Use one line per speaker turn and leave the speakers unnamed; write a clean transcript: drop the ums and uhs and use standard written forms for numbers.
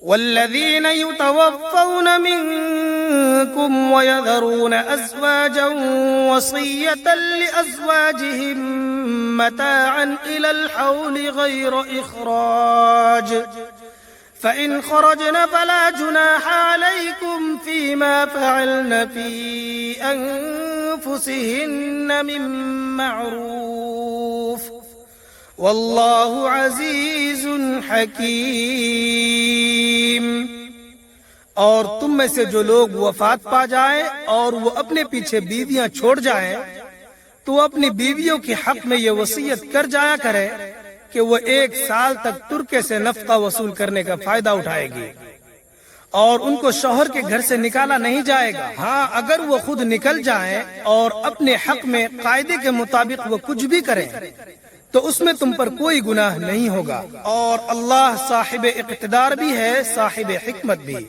والذين يتوفون منكم ويذرون أزواجا وصية لأزواجهم متاعا إلى الحول غير إخراج فإن خرجن فلا جناح عليكم فيما فعلن في أنفسهن من معروف واللہ عزیز حکیم۔ اور تم میں سے جو لوگ وفات پا جائیں اور وہ اپنے پیچھے بیویاں چھوڑ جائیں تو اپنی بیویوں کے حق میں یہ وصیت کر جایا کرے کہ وہ 1 سال تک ترکے سے نفقہ وصول کرنے کا فائدہ اٹھائے گی اور ان کو شوہر کے گھر سے نکالا نہیں جائے گا۔ ہاں اگر وہ خود نکل جائیں اور اپنے حق میں قاعدے کے مطابق وہ کچھ بھی کریں تو اس میں تم پر کوئی گناہ نہیں ہوگا، اور اللہ صاحب اقتدار بھی ہے، صاحب حکمت بھی۔